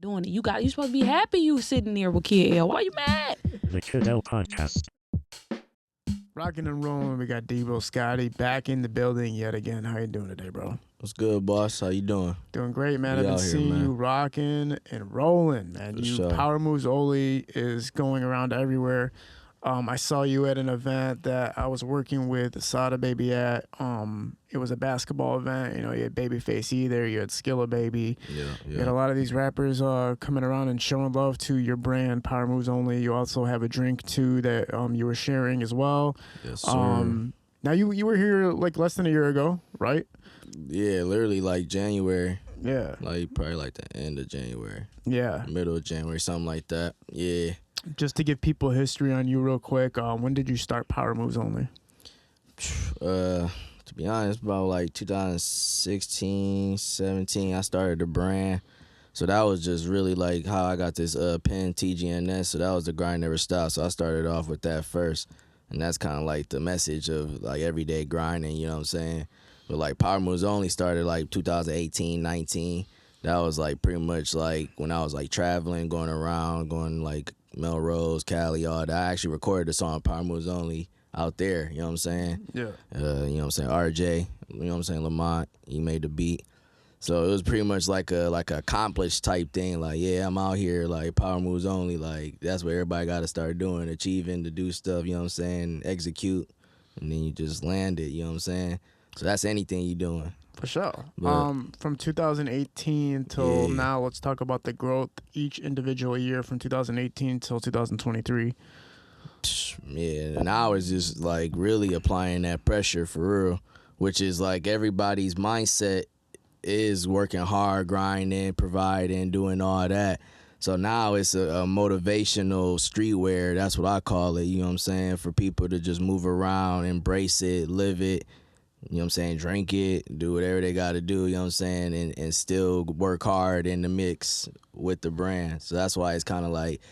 doing it. You supposed to be happy you sitting there with Kid L. Why you mad? The Kid L Podcast. Rocking and rolling. We got Debo, Scotty back in the building yet again. How you doing today, bro? What's good, boss? How you doing? Doing great, man. We I've been out here, seeing man. you rocking and rolling, man. For You sure. Power Moves Oli is going around everywhere. I saw you at an event that I was working with Sada Baby at. It was a basketball event. You know, you had BabyFace Ray there. You had Skilla Baby. You had a lot of these rappers coming around and showing love to your brand, Power Moves Only. You also have a drink too that you were sharing as well. Yes, sir. Now you were here like less than a year ago, right? Yeah, literally like January. Yeah. Like probably like the end of January. Yeah. Middle of January, something like that. Yeah. Just to give people history on you real quick, when did you start Power Moves Only? To be honest, about like 2016, 17, I started the brand. So that was just really like how I got this pen TGNS. So that was the grind never stops. So I started off with that first. And that's kind of like the message of like everyday grinding, you know what I'm saying? But like Power Moves Only started like 2018, 19. That was like pretty much like when I was like traveling, going around, going like Melrose, Cali, all that. I actually recorded the song Power Moves Only out there, you know what I'm saying? Yeah. You know what I'm saying? RJ, you know what I'm saying? Lamont, he made the beat. So it was pretty much like a accomplished type thing. Like, yeah, I'm out here, like Power Moves Only. Like, that's what everybody got to start doing, achieving to do stuff, you know what I'm saying? Execute, and then you just land it, you know what I'm saying? So that's anything you doing. For sure. But, From 2018 till Yeah. now, let's talk about the growth each individual year from 2018 till 2023. Yeah, now it's just like really applying that pressure for real, which is like everybody's mindset is working hard, grinding, providing, doing all that. So now it's a motivational streetwear. That's what I call it, you know what I'm saying? For people to just move around, embrace it, live it, you know what I'm saying? Drink it, do whatever they got to do, you know what I'm saying? And still work hard in the mix with the brand. So that's why it's kind of like,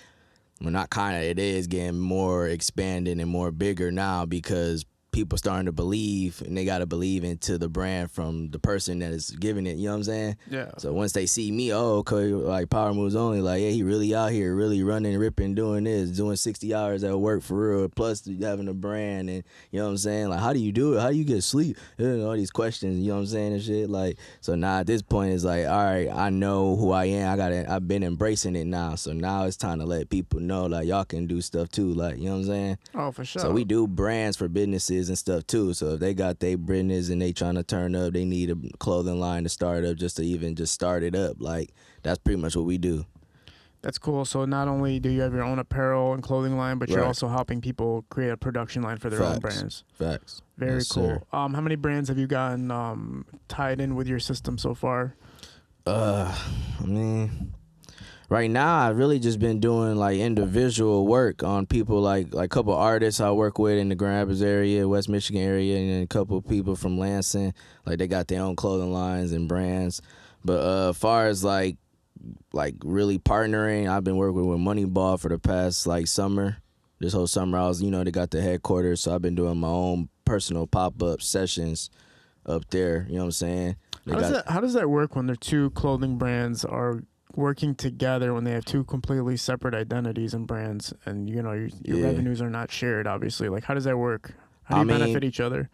well, not kind of, it is getting more expanded and more bigger now because people starting to believe, and they got to believe into the brand from the person that is giving it, you know what I'm saying? Yeah. So once they see me, oh, okay, like Power Moves Only, like, yeah, he really out here, really running, ripping, doing this, doing 60 hours at work for real, plus having a brand, and you know what I'm saying? Like, how do you do it? How do you get sleep? You know, all these questions, you know what I'm saying, and shit. Like, so now at this point, it's like, all right, I know who I am. I've been embracing it now. So now it's time to let people know, like, y'all can do stuff too, like, you know what I'm saying? Oh, for sure. So we do brands for businesses and stuff too. So if they got their business and they trying to turn up, they need a clothing line to start up just to even just start it up. Like, that's pretty much what we do. That's cool. So not only do you have your own apparel and clothing line, but you're Right. also helping people create a production line for their own Facts. brands. Facts. Very Yes, cool. sir. How many brands have you gotten tied in with your system so far? I mean, right now I've really just been doing like individual work on people, like a couple artists I work with in the Grand Rapids area, West Michigan area, and then a couple people from Lansing. Like, they got their own clothing lines and brands. But as far as like really partnering, I've been working with Moneyball for the past like summer. This whole summer I was, you know, they got the headquarters, so I've been doing my own personal pop-up sessions up there, you know what I'm saying? How does that work when the two clothing brands are working together when they have two completely separate identities and brands, and you know your Yeah. revenues are not shared? Obviously, like how does that work? How do I you mean, benefit each other?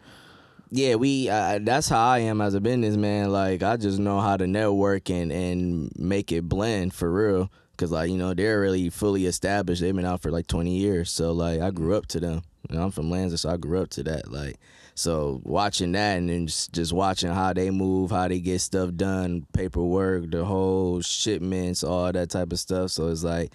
Yeah, that's how I am as a businessman. Like, I just know how to network and make it blend for real. Because, like, you know, they're really fully established. They've been out for like 20 years. So, like, I grew up to them. You know, I'm from Lansing, so I grew up to that. Like, so watching that and then just watching how they move, how they get stuff done, paperwork, the whole shipments, all that type of stuff. So it's like,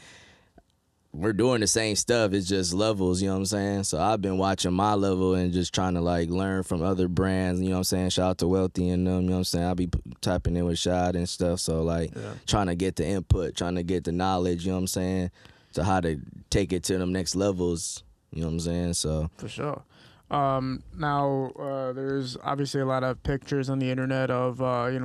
we're doing the same stuff. It's just levels, you know what I'm saying? So I've been watching my level and just trying to like learn from other brands, you know what I'm saying? Shout out to Wealthy and them, you know what I'm saying? I'll be tapping in with Shad and stuff. So like trying to get the input, trying to get the knowledge, you know what I'm saying? To how to take it to them next levels, you know what I'm saying? So For sure. Now, there's obviously a lot of pictures on the internet of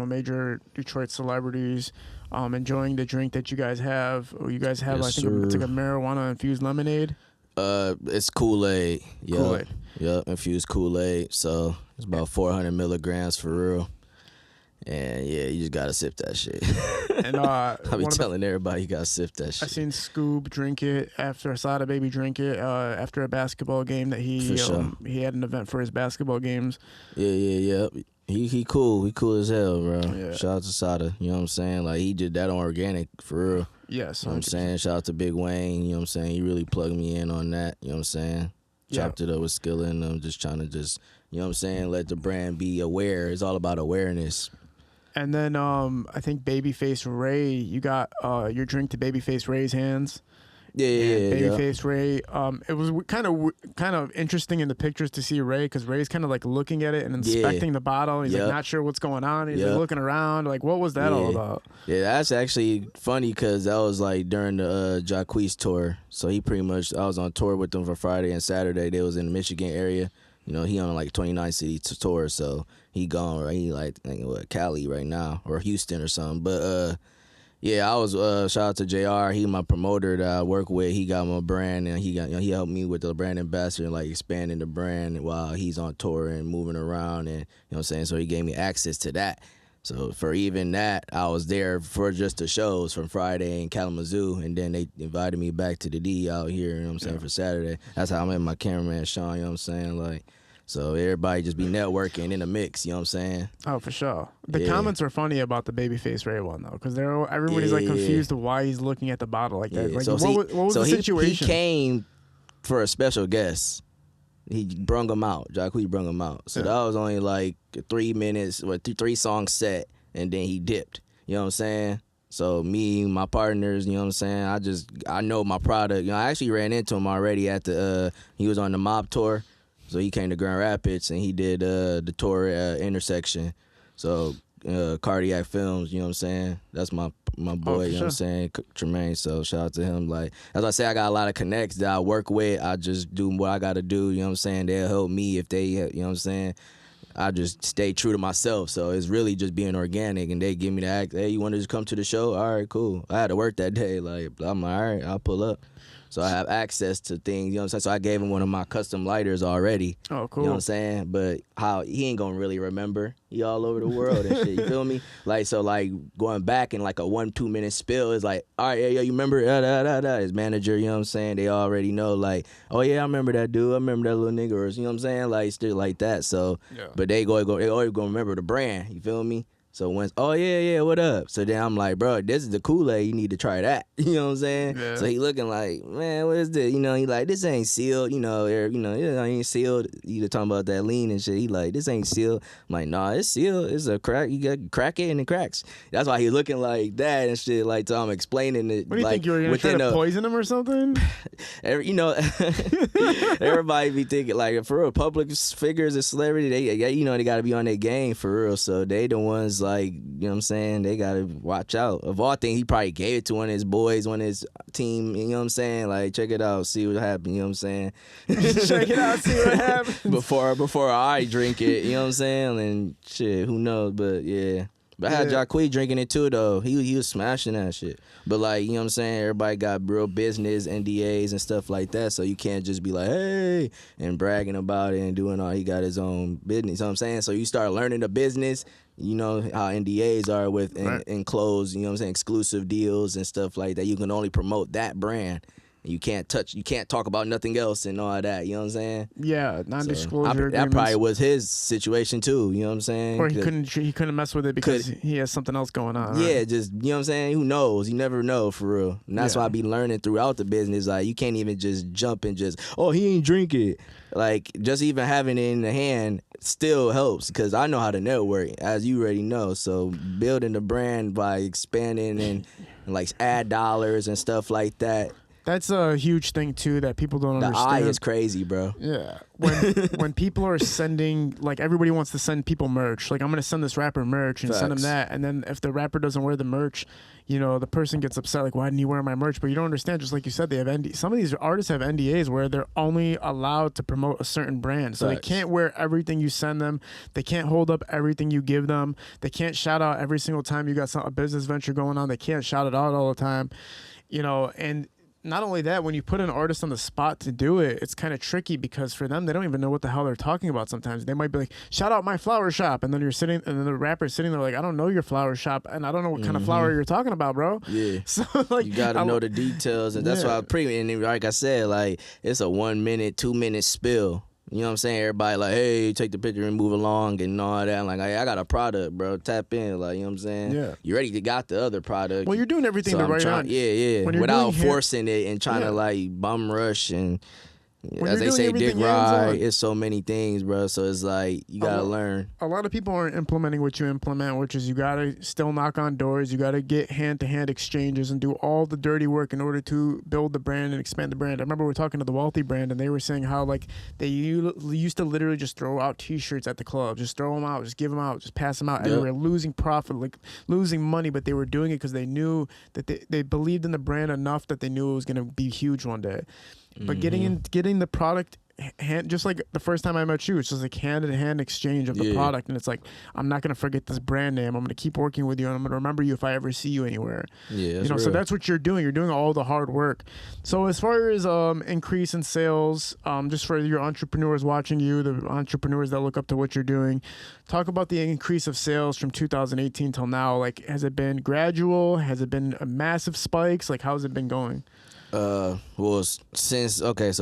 major Detroit celebrities enjoying the drink that you guys have. You guys have, Yes, I think, it's like a sir. marijuana infused lemonade. It's Kool-Aid. Yep. Kool-Aid. Yep, infused Kool-Aid. So it's about 400 milligrams for real. And yeah, you just gotta sip that shit. And I be telling everybody you gotta sip that shit. I seen Scoob drink it after Sada Baby drink it after a basketball game that he had an event for his basketball games. Yeah. He cool. He cool as hell, bro. Yeah. Shout out to Sada. You know what I'm saying? Like he did that on organic for real. Yes. You know what I'm saying? Shout out to Big Wayne. You know what I'm saying? He really plugged me in on that. You know what I'm saying? Chopped it up with Skilla, and I'm just trying to you know what I'm saying, let the brand be aware. It's all about awareness. And then I think BabyFace Ray, you got your drink to BabyFace Ray's hands. Yeah. BabyFace Ray. It was kind of interesting in the pictures to see Ray, because Ray's kind of like looking at it and inspecting the bottle. He's like not sure what's going on. He's like looking around. Like, what was that all about? Yeah, that's actually funny because that was like during the Jacquees tour. So he pretty much, I was on tour with them for Friday and Saturday. They was in the Michigan area. You know, he on like 29 city tour, so he gone, right? He like what, Cali right now or Houston or something. But yeah, I was shout out to JR. He my promoter that I work with. He got my brand, and he he helped me with the brand ambassador and like expanding the brand while he's on tour and moving around, and you know what I'm saying. So he gave me access to that. So for even that, I was there for just the shows from Friday in Kalamazoo, and then they invited me back to the D out here, you know what I'm saying, for Saturday. That's how I met my cameraman, Sean, you know what I'm saying? Like, so everybody just be networking in the mix, you know what I'm saying? Oh, for sure. The comments are funny about the BabyFace Ray one, though, because everybody's like confused to why he's looking at the bottle like that. Like, so what was the situation? He came for a special guest. He brung him out. Jacquees brung him out. So that was only like 3 minutes, or 3 songs set, and then he dipped. You know what I'm saying? So me, my partners, you know what I'm saying? I know my product. You know, I actually ran into him already at he was on the Mob tour. So he came to Grand Rapids, and he did the tour Intersection. So Cardiac Films, you know what I'm saying? That's my boy, you know what I'm saying? Tremaine, so shout out to him. Like, as I say, I got a lot of connects that I work with. I just do what I got to do, you know what I'm saying? They'll help me if they, you know what I'm saying? I just stay true to myself. So it's really just being organic, and they give me the act, hey, you want to just come to the show? All right, cool. I had to work that day. Like, I'm like, all right, I'll pull up. So I have access to things, you know what I'm saying? So I gave him one of my custom lighters already. Oh, cool. You know what I'm saying? But he ain't gonna really remember. He all over the world and shit, you feel me? Like, so like going back in like a 1-2 minute spill is like, all right, yeah, you remember his manager, you know what I'm saying? They already know, like, oh yeah, I remember that dude, I remember that little nigga, or, you know what I'm saying? Like, still like that. So but they always gonna remember the brand, you feel me? So once, oh yeah, what up? So then I'm like, bro, this is the Kool-Aid. You need to try that. You know what I'm saying? Yeah. So he looking like, man, what is this? You know, he like, this ain't sealed. You know, ain't sealed. You talking about that lean and shit. He like, this ain't sealed. I'm like, nah, it's sealed. It's a crack. You got to crack it and it cracks. That's why he looking like that and shit. Like, so I'm explaining it. What do you think, you were gonna try to poison him or something? You know, everybody be thinking like, for real, public figures and celebrity, they got to be on their game for real. So they the ones. Like, you know what I'm saying? They got to watch out. Of all things, he probably gave it to one of his boys, one of his team. You know what I'm saying? Like, check it out, see what happens. You know what I'm saying? Check it out, see what happens. before I drink it, you know what I'm saying? And shit, who knows? But yeah. But I had Jacquees drinking it too, though. He was smashing that shit. But like, you know what I'm saying? Everybody got real business, NDAs and stuff like that. So you can't just be like, hey, and bragging about it and doing all. He got his own business. You know what I'm saying? So you start learning the business. You know how NDAs are with enclosed, you know what I'm saying, exclusive deals and stuff like that. You can only promote that brand. You can't talk about nothing else and all that. You know what I'm saying? Yeah, non-disclosure agreements. That probably was his situation too. You know what I'm saying? Or he couldn't mess with it because he has something else going on. Yeah, right? just, you know what I'm saying? Who knows? You never know, for real. And that's why I be learning throughout the business. Like, you can't even just jump and just, oh, he ain't drink it. Like, just even having it in the hand still helps, because I know how to network, as you already know. So building the brand by expanding and like add dollars and stuff like that. That's a huge thing too that people don't understand. The eye is crazy, bro. Yeah. When people are sending, like, everybody wants to send people merch. Like, I'm gonna send this rapper merch and send him that, and then if the rapper doesn't wear the merch, you know, the person gets upset, like, why didn't you wear my merch? But you don't understand, just like you said, they have some of these artists have NDAs where they're only allowed to promote a certain brand. So they can't wear everything you send them. They can't hold up everything you give them. They can't shout out every single time you got a business venture going on. They can't shout it out all the time. You know, and not only that, when you put an artist on the spot to do it, it's kind of tricky because for them, they don't even know what the hell they're talking about sometimes. They might be like, shout out my flower shop. And then and then the rapper's sitting there like, I don't know your flower shop and I don't know what kind of flower you're talking about, bro. Yeah. So like, you got to know the details. And that's why and like I said, like it's a 1 minute, 2 minute spill. You know what I'm saying? Everybody like, hey, take the picture and move along and all that. I'm like, hey, I got a product, bro. Tap in. Like, you know what I'm saying? Yeah. You already got the other product. Well, you're doing everything the right on. Yeah. Without forcing it and trying to like bum rush and as they say, dick ride. It's so many things, bro. So it's like you gotta learn. A lot of people aren't implementing what you implement, which is you gotta still knock on doors. You gotta get hand-to-hand exchanges and do all the dirty work in order to build the brand and expand the brand. I remember we were talking to the Wealthy brand, and they were saying how like they used to literally just throw out T-shirts at the club, just throw them out, just give them out, just pass them out everywhere, losing profit, like losing money, but they were doing it because they knew that they believed in the brand enough that they knew it was gonna be huge one day. But getting the product just like the first time I met you, it's just like hand-in-hand exchange of the product, and it's like I'm not gonna forget this brand name. I'm gonna keep working with you, and I'm gonna remember you if I ever see you anywhere. Yeah, you know. So that's what you're doing. You're doing all the hard work. So as far as increase in sales, just for your entrepreneurs watching you, the entrepreneurs that look up to what you're doing, talk about the increase of sales from 2018 till now. Like, has it been gradual? Has it been a massive spikes? Like, how's it been going? Well, so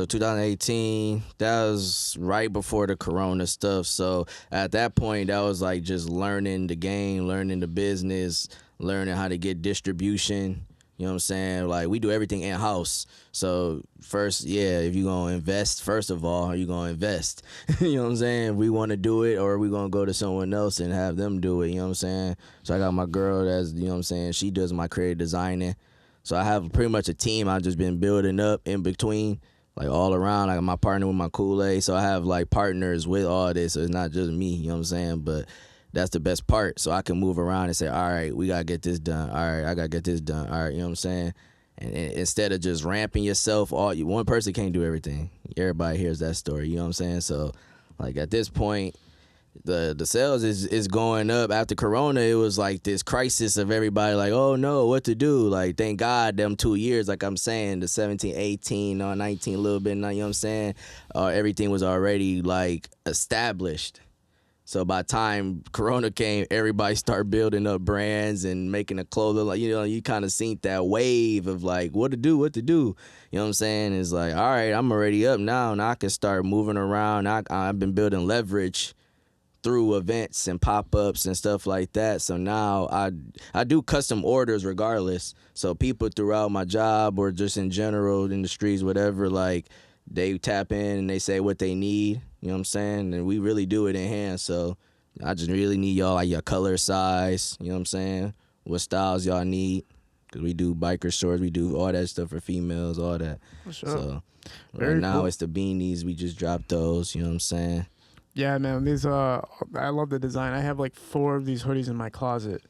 2018, that was right before the Corona stuff. So at that point, that was like just learning the game, learning the business, learning how to get distribution. You know what I'm saying? Like, we do everything in-house. So first, if you're going to invest, first of all, are you going to invest? You know what I'm saying? If we want to do it, or are we going to go to someone else and have them do it? You know what I'm saying? So I got my girl that's, you know what I'm saying, she does my creative designing. So I have pretty much a team I've just been building up in between, like all around. I got my partner with my Kool-Aid. So I have like partners with all this. So it's not just me, you know what I'm saying? But that's the best part. So I can move around and say, all right, we got to get this done. All right, I got to get this done. All right, you know what I'm saying? And instead of just ramping yourself, one person can't do everything. Everybody hears that story, you know what I'm saying? So like at this point, the sales is going up. After Corona, it was like this crisis of everybody like, oh no, what to do? Like, thank God them 2 years, like I'm saying, the 17, 18, 19 a little bit, you know what I'm saying? Everything was already like established. So by the time Corona came, everybody started building up brands and making a clothing. Like, you know, you kind of seen that wave of like, what to do. You know what I'm saying? It's like, all right, I'm already up now. Now I can start moving around. I've been building leverage through events and pop-ups and stuff like that. So now I do custom orders regardless. So people throughout my job or just in general in the streets, whatever, like they tap in and they say what they need. You know what I'm saying? And we really do it in hand. So I just really need y'all, like your color, size, you know what I'm saying? What styles y'all need. Because we do biker shorts, we do all that stuff for females, all that. For sure. So Very right now cool. it's the beanies. We just dropped those, you know what I'm saying? Yeah, man. These I love the design. I have like 4 of these hoodies in my closet.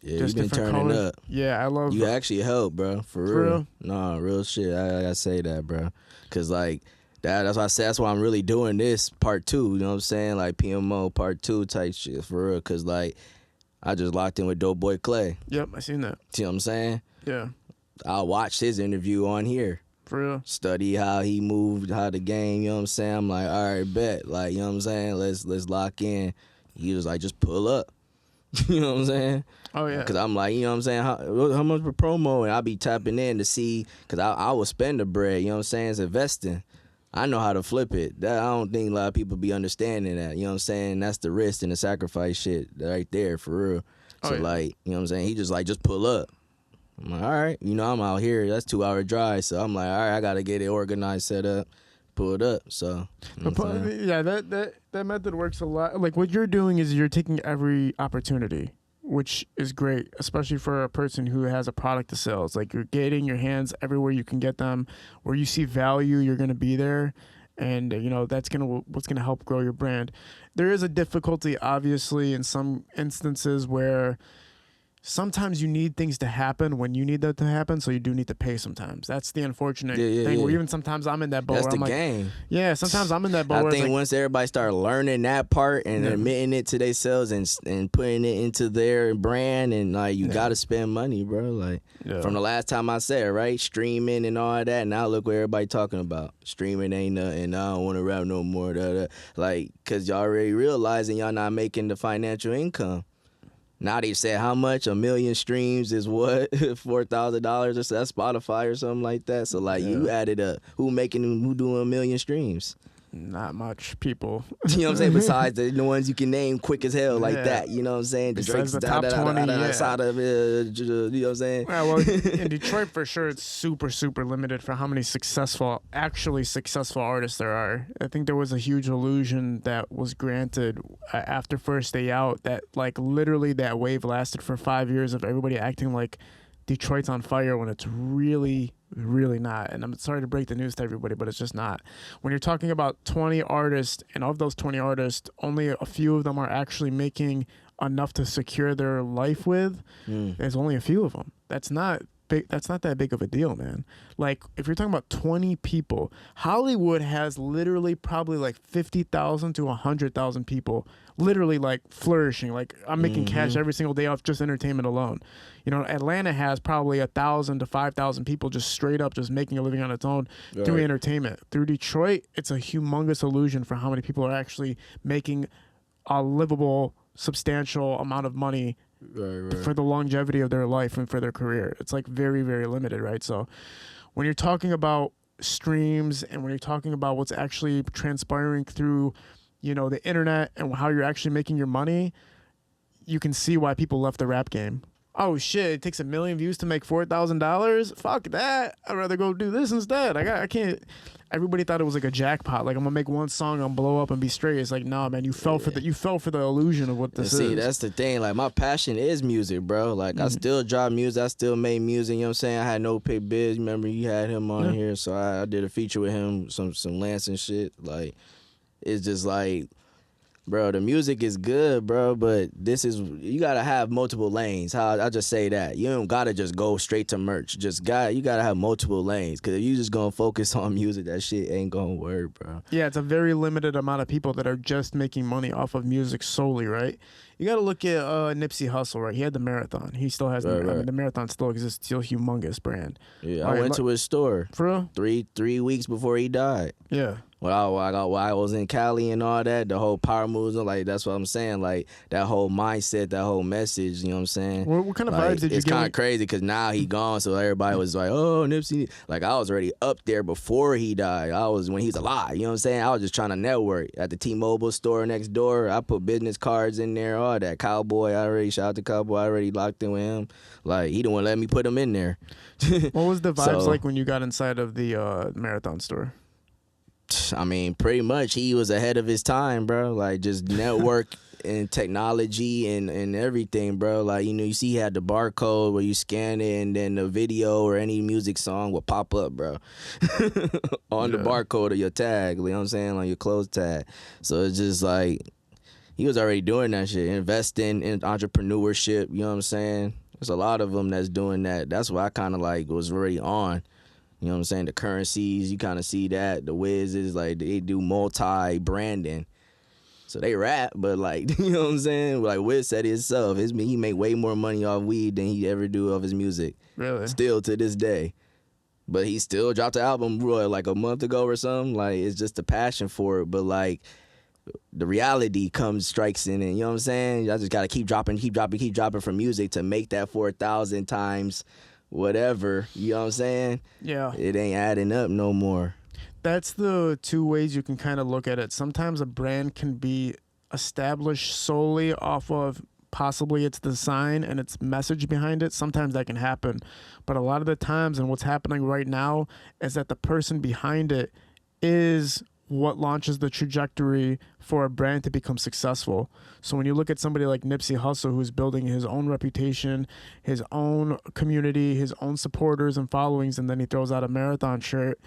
Yeah, Just you've been different turning colors. up. Yeah, I love. You actually help, bro. For real. No, real shit. I gotta say that, bro. Cause like that's why I say that's why I'm really doing this part 2. You know what I'm saying? Like PMO part 2 type shit for real. Cause like I just locked in with Dope Boy Clay. Yep, I seen that. See what I'm saying? Yeah, I watched his interview on here. for real. Study how he moved, how the game, you know what I'm saying? I'm like, all right, bet. Like, you know what I'm saying? Let's lock in. He was like, just pull up. You know what I'm saying? Oh, yeah. Because I'm like, you know what I'm saying? How much for promo? And I be tapping in to see, because I will spend the bread, you know what I'm saying? It's investing. I know how to flip it. That I don't think a lot of people be understanding that. You know what I'm saying? That's the risk and the sacrifice shit right there, for real. So, like, you know what I'm saying? He just like, just pull up. I'm like, all right, you know, I'm out here. That's 2-hour drive. So I'm like, all right, I got to get it organized, set up, pull it up. So, you know Yeah, that method works a lot. Like, what you're doing is you're taking every opportunity, which is great, especially for a person who has a product to sell. It's like you're getting your hands everywhere you can get them. Where you see value, you're going to be there. And, you know, that's what's going to help grow your brand. There is a difficulty, obviously, in some instances where sometimes you need things to happen when you need that to happen, so you do need to pay sometimes. That's the unfortunate thing. Where even sometimes I'm in that boat. That's where the I'm like, game. yeah, sometimes I'm in that boat. I where think it's like, once everybody start learning that part and admitting it to themselves and putting it into their brand, and like you gotta spend money, bro. Like from the last time I said, right, streaming and all that. Now look what everybody talking about. Streaming ain't nothing. I don't want to rap no more. Like, cause y'all already realizing y'all not making the financial income. Now they said how much? 1 million streams is what? $4,000 or so. That's Spotify or something like that. So like you added up. Who doing 1 million streams? not much people. You know what I'm saying? Besides the ones you can name quick as hell like that. You know what I'm saying? The Besides Drake's the top 20, Sada, you know what I'm saying? Yeah, well, in Detroit for sure, it's super, super limited for how many actually successful artists there are. I think there was a huge illusion that was granted after First Day Out that like literally that wave lasted for 5 years of everybody acting like Detroit's on fire when it's really, really not. And I'm sorry to break the news to everybody, but it's just not. When you're talking about 20 artists, and of those 20 artists, only a few of them are actually making enough to secure their life with, there's only a few of them. That's not big. That's not that big of a deal, man. Like, if you're talking about 20 people, Hollywood has literally probably like 50,000 to 100,000 people literally like flourishing. Like, I'm making cash every single day off just entertainment alone. You know, Atlanta has probably 1,000 to 5,000 people just straight up just making a living on its own doing entertainment. Through Detroit, it's a humongous illusion for how many people are actually making a livable, substantial amount of money for the longevity of their life and for their career. It's like very, very limited, right? So when you're talking about streams and when you're talking about what's actually transpiring through, you know, the internet and how you're actually making your money, you can see why people left the rap game. Oh shit, it takes 1 million views to make $4,000. Fuck that. I'd rather go do this instead. I can't. Everybody thought it was like a jackpot. Like, I'm gonna make one song, I'm blow up and be straight. It's like, nah, man, you fell for the illusion of what this is. See, that's the thing. Like, my passion is music, bro. Like, I still drop music. I still make music. You know what I'm saying? I had No Pay Biz. Remember, you had him on here, so I did a feature with him, some Lance and shit. Like, it's just like, bro, the music is good, bro, but you gotta have multiple lanes. I just say that. You don't gotta just go straight to merch. You gotta have multiple lanes, because if you just gonna focus on music, that shit ain't gonna work, bro. Yeah, it's a very limited amount of people that are just making money off of music solely, right? You gotta look at Nipsey Hussle, right? He had the Marathon. He still has I mean, the Marathon still exists. Still a humongous brand. Yeah, I went to his store. For real? 3 weeks before he died. Yeah. While I was in Cali and all that, the whole power moves, like, that's what I'm saying. Like, that whole mindset, that whole message, you know what I'm saying? What kind of vibes did you get? It's kind of crazy because now he gone, so everybody was like, oh, Nipsey. Like, I was already up there before he died. I was when he's alive, you know what I'm saying? I was just trying to network. At the T-Mobile store next door, I put business cards in there, all that. Cowboy, shout out to Cowboy, I already locked in with him. Like, he didn't want to let me put him in there. What was the vibes like when you got inside of the Marathon store? I mean, pretty much he was ahead of his time, bro. Like, just network and technology and everything, bro. Like, you know, you see he had the barcode where you scan it and then the video or any music song will pop up, bro. On the barcode of your tag, you know what I'm saying, on your clothes tag. So it's just like, he was already doing that shit, investing in entrepreneurship, you know what I'm saying? There's a lot of them that's doing that. That's why I kind of like was already on. You know what I'm saying? The currencies, you kind of see that. The Wizzes, like, they do multi-branding. So they rap, but, like, you know what I'm saying? Like, Wiz said it himself. He make way more money off weed than he ever do off his music. Really? Still to this day. But he still dropped the album, bro, like a month ago or something. Like, it's just a passion for it. But, like, the reality strikes in it. You know what I'm saying? I just got to keep dropping for music to make that 4,000 times whatever, you know what I'm saying? Yeah. It ain't adding up no more. That's the two ways you can kind of look at it. Sometimes a brand can be established solely off of possibly its design and its message behind it. Sometimes that can happen. But a lot of the times, and what's happening right now, is that the person behind it is what launches the trajectory for a brand to become successful. So when you look at somebody like Nipsey Hussle, who's building his own reputation, his own community, his own supporters and followings, and then he throws out a Marathon shirt,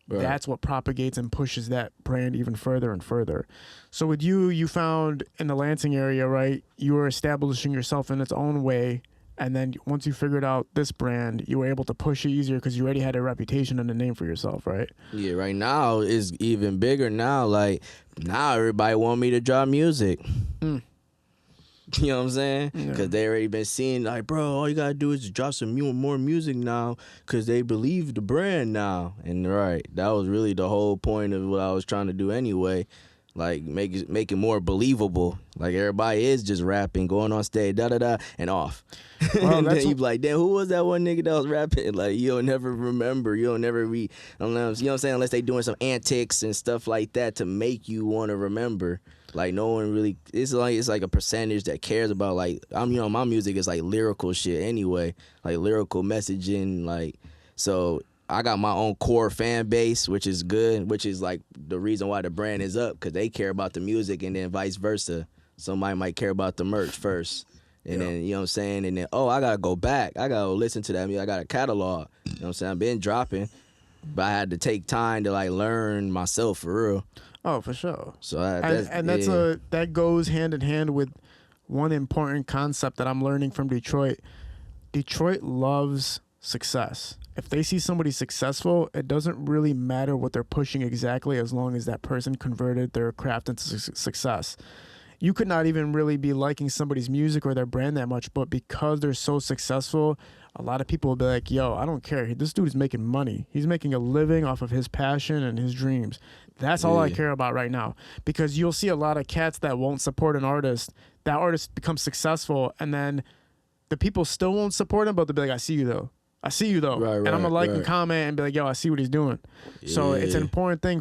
that's what propagates and pushes that brand even further and further. So with you found in the Lansing area, right, you were establishing yourself in its own way And then once you figured out this brand, you were able to push it easier because you already had a reputation and a name for yourself, right? Yeah, right now it's even bigger now. Like, now everybody want me to drop music. You know what I'm saying? Because they already been seeing, like, bro, all you got to do is just drop some more music now because they believe the brand now. And, right, that was really the whole point of what I was trying to do anyway. Like, make it more believable. Like, everybody is just rapping, going on stage, da-da-da, and off. Well, And then you be like, damn, who was that one nigga that was rapping? Like, you'll never remember. You'll never you know what I'm saying? Unless they doing some antics and stuff like that to make you want to remember. Like, no one really, it's like a percentage that cares about, like, my music is like lyrical shit anyway, like lyrical messaging, like, so I got my own core fan base, which is good, which is like the reason why the brand is up, because they care about the music, and then vice versa. Somebody might care about the merch first. And then, you know what I'm saying? And then, I got to go back. I got to listen to that music. I got a catalog. You know what I'm saying? I've been dropping, but I had to take time to, like, learn myself for real. Oh, for sure. So that goes hand in hand with one important concept that I'm learning from Detroit. Detroit loves success. If they see somebody successful, it doesn't really matter what they're pushing exactly, as long as that person converted their craft into success. You could not even really be liking somebody's music or their brand that much, but because they're so successful, a lot of people will be like, yo, I don't care. This dude is making money. He's making a living off of his passion and his dreams. That's all I care about right now. Because you'll see a lot of cats that won't support an artist. That artist becomes successful, and then the people still won't support him, but they'll be like, I see you though. I see you though. Right, and I'm going to like and comment and be like, yo, I see what he's doing. So it's an important thing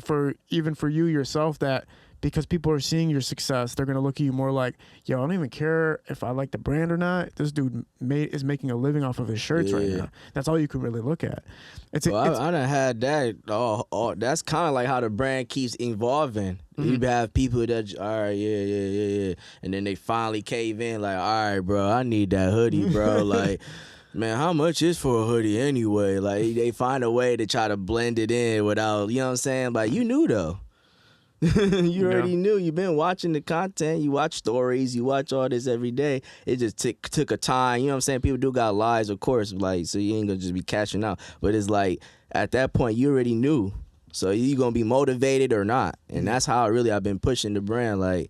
even for you yourself, that because people are seeing your success, they're going to look at you more like, yo, I don't even care if I like the brand or not. This dude is making a living off of his shirts right now. That's all you can really look at. I done had that. That's kind of like how the brand keeps evolving. You have people that, all right, yeah. And then they finally cave in like, all right, bro, I need that hoodie, bro. Like, man, how much is for a hoodie anyway? Like, they find a way to try to blend it in without, you know what I'm saying? Like, you knew though. You already knew. You've been watching the content. You watch stories. You watch all this every day. It just took a time. You know what I'm saying? People do got lives, of course. Like, so you ain't gonna just be cashing out. But it's like, at that point, you already knew. So you gonna be motivated or not. And that's how I've been pushing the brand. Like,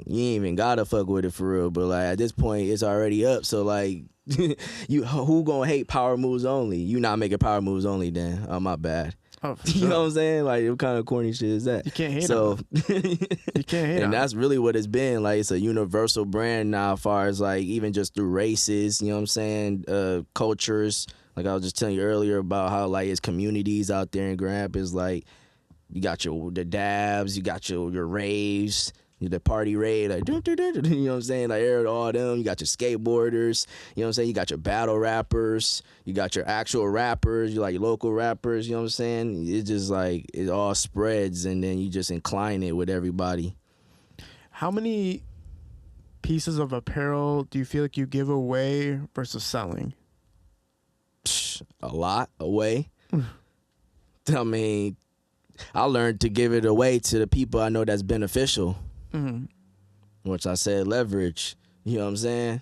you ain't even gotta fuck with it for real. But like, at this point, it's already up. So like, who gonna hate Power Moves Only? You not making Power Moves Only then. Oh, my bad. Oh, for sure. You know what I'm saying? Like, what kind of corny shit is that? You can't hate on You can't hate on And that's really what it's been. Like, it's a universal brand now, as far as like even just through races, you know what I'm saying? Cultures. Like I was just telling you earlier about how like it's communities out there in Grand Rapids. Like, you got the dabs, you got your raves, the party rave, like, you know what I'm saying? Like, all them. You got your skateboarders, you know what I'm saying? You got your battle rappers, you got your actual rappers, you like your local rappers, you know what I'm saying? It's just like, it all spreads, and then you just incline it with everybody. How many pieces of apparel do you feel like you give away versus selling? A lot away. I mean, I learned to give it away to the people I know that's beneficial. Which I said leverage. You know what I'm saying?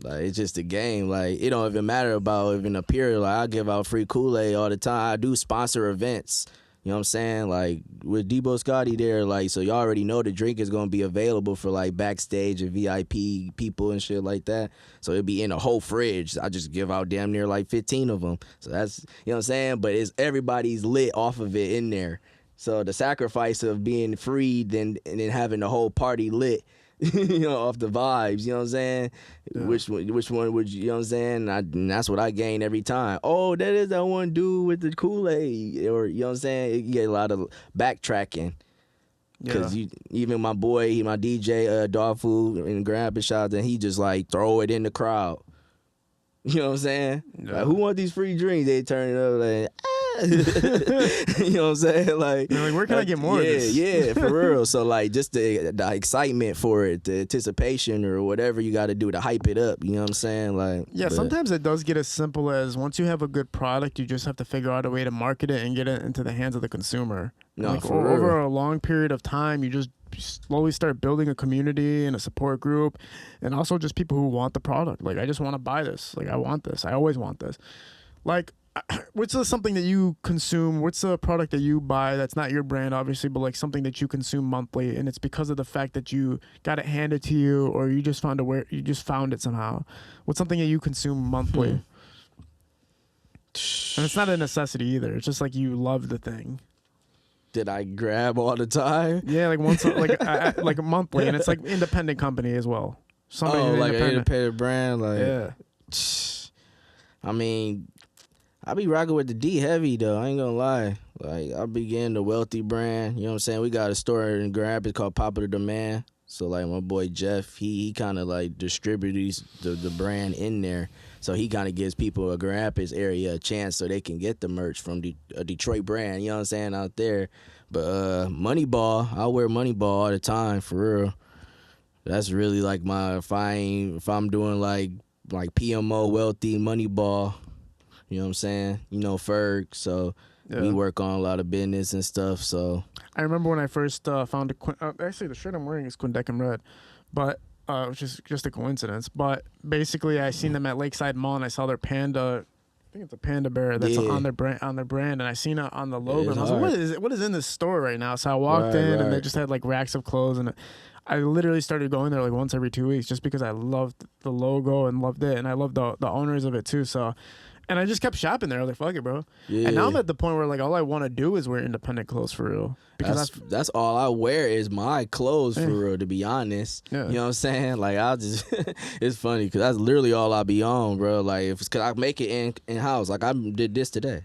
Like, it's just a game. Like, it don't even matter about even a period. Like, I give out free Kool-Aid all the time. I do sponsor events. You know what I'm saying? Like, with Debo Scotty there, like, so y'all already know the drink is going to be available for, like, backstage and VIP people and shit like that. So it'll be in a whole fridge. I just give out damn near, like, 15 of them. So that's, you know what I'm saying? But everybody's lit off of it in there. So the sacrifice of being freed and then having the whole party lit, you know, off the vibes, you know what I'm saying? Yeah. Which one would you know what I'm saying? And that's what I gain every time. Oh, that is that one dude with the Kool-Aid, or you know what I'm saying? You get a lot of backtracking. Because even my boy, my DJ, Dog Food in Grand Rapids, and he just like throw it in the crowd. You know what I'm saying? Yeah. Like, who want these free drinks? They turn it up like, you know what I'm saying? Like, you're like, where can I get more of this? Yeah, for real. So like, just the excitement for it, the anticipation, or whatever you got to do to hype it up. You know what I'm saying? Like, yeah, sometimes it does get as simple as, once you have a good product, you just have to figure out a way to market it and get it into the hands of the consumer. No, like, for over real. a long period of time, you just slowly start building a community and a support group, and also just people who want the product. Like, I just want to buy this. Like, I want this. I always want this. Like, what's something that you consume? What's a product that you buy that's not your brand, obviously, but like something that you consume monthly, and it's because of the fact that you got it handed to you, or you just found it somehow? What's something that you consume monthly? And it's not a necessity either. It's just like you love the thing. Did I grab all the time? Yeah, like once, like monthly, and it's like independent company as well. Somebody like an independent brand, like yeah. I mean, I be rocking with the D heavy though. I ain't gonna lie. Like, I be getting the wealthy brand. You know what I'm saying? We got a store in Grand Rapids called Popular Demand. So like my boy Jeff, he kind of like distributes the brand in there. So he kind of gives people a Grand Rapids area a chance so they can get the merch from a Detroit brand. You know what I'm saying, out there. But Moneyball, I wear Moneyball all the time for real. That's really like my if I'm doing like PMO wealthy Moneyball. You know what I'm saying? You know Ferg, so we work on a lot of business and stuff. So I remember when I first found actually the shirt I'm wearing is Quindecum Red, but which is just a coincidence. But basically, I seen them at Lakeside Mall and I saw their panda. I think it's a panda bear that's on their brand, and I seen it on the logo. And I was like, what is in this store right now? So I walked in and they just had like racks of clothes, and I literally started going there like once every 2 weeks just because I loved the logo and loved it, and I loved the owners of it too. So. And I just kept shopping there. I was like, fuck it, bro. Yeah. And now I'm at the point where like all I want to do is wear independent clothes for real. Because that's all I wear is my clothes for real, to be honest. Yeah. You know what I'm saying? Like, I'll just, it's funny because that's literally all I be on, bro. Like, if it's because I make it in house. Like, I did this today.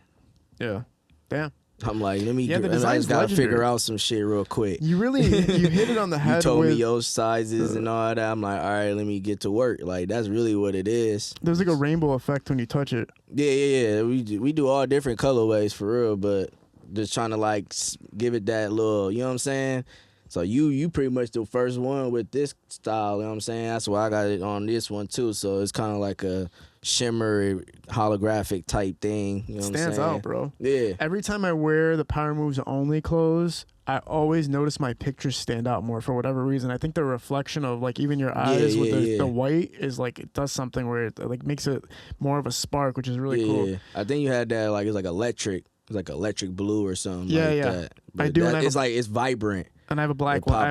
Yeah. Damn. I'm like, I just gotta figure out some shit real quick. You hit it on the head. You told me your sizes and all that. I'm like, all right, let me get to work. Like, that's really what it is. There's like a rainbow effect when you touch it. Yeah. We do all different colorways for real, but just trying to like give it that little, you know what I'm saying? So you pretty much the first one with this style, you know what I'm saying? That's why I got it on this one too. So it's kind of like a shimmer holographic type thing. You know what I'm saying? Stands out, bro. Yeah. Every time I wear the Power Moves only clothes, I always notice my pictures stand out more for whatever reason. I think the reflection of like even your eyes with the white is like it does something where it like makes it more of a spark, which is really cool. Yeah. I think you had that like it's like electric. It's like electric blue or something. That. But I do. It's like it's vibrant. And I have a black one. I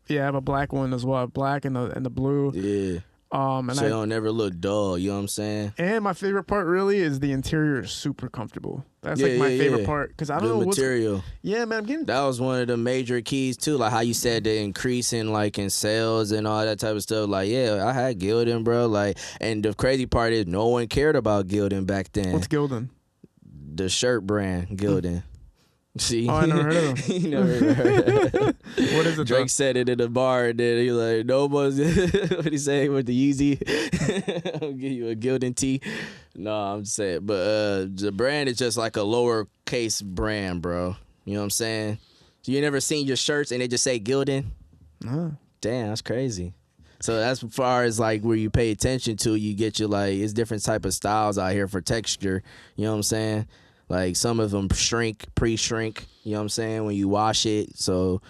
have a black one as well. Black and the blue. Yeah. And so it don't never look dull, you know what I'm saying? And my favorite part really is the interior is super comfortable. That's like my favorite part because I don't know material. Yeah, man, that was one of the major keys too, like how you said the increase in like in sales and all that type of stuff. Like, yeah, I had Gildan, bro. Like, and the crazy part is no one cared about Gildan back then. What's Gildan? The shirt brand, Gildan. See? Oh, I never heard of him. You never heard of it. What is it? Drake said it in the bar, and then he like, no one's, what he say with the Yeezy? I'll give you a Gildan tee. No, I'm just saying. But the brand is just like a lowercase brand, bro. You know what I'm saying? So you never seen your shirts and they just say Gildan? No. Damn, that's crazy. So that's as far as like where you pay attention to, you get your like, it's different type of styles out here for texture. You know what I'm saying? Like some of them pre-shrink, you know what I'm saying, when you wash it. So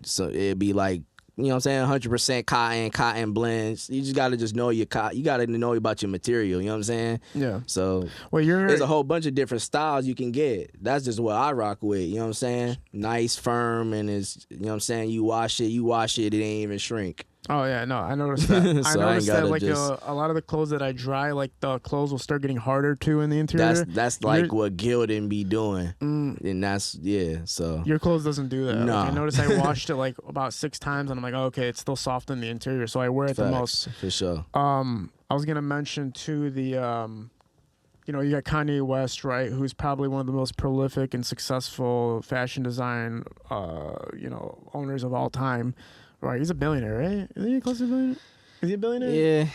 it'd be like, you know what I'm saying, 100% cotton blends. You just got to just know your cotton. You got to know about your material, you know what I'm saying? Yeah. So there's a whole bunch of different styles you can get. That's just what I rock with, you know what I'm saying? Nice, firm, and it's, you know what I'm saying, you wash it, it ain't even shrink. Oh yeah, no, I noticed that. I noticed that like a lot of the clothes that I dry, like the clothes will start getting harder too in the interior. That's like what Gildan be doing, and that's So your clothes doesn't do that. No, like, I noticed I washed it like about 6 times, and I'm like, oh, okay, it's still soft in the interior, so I wear it the most. For sure. I was gonna mention too the you know, you got Kanye West, right, who's probably one of the most prolific and successful fashion design owners of all time. Right, he's a billionaire, right? Is he close to a billionaire? Is he a billionaire? Yeah.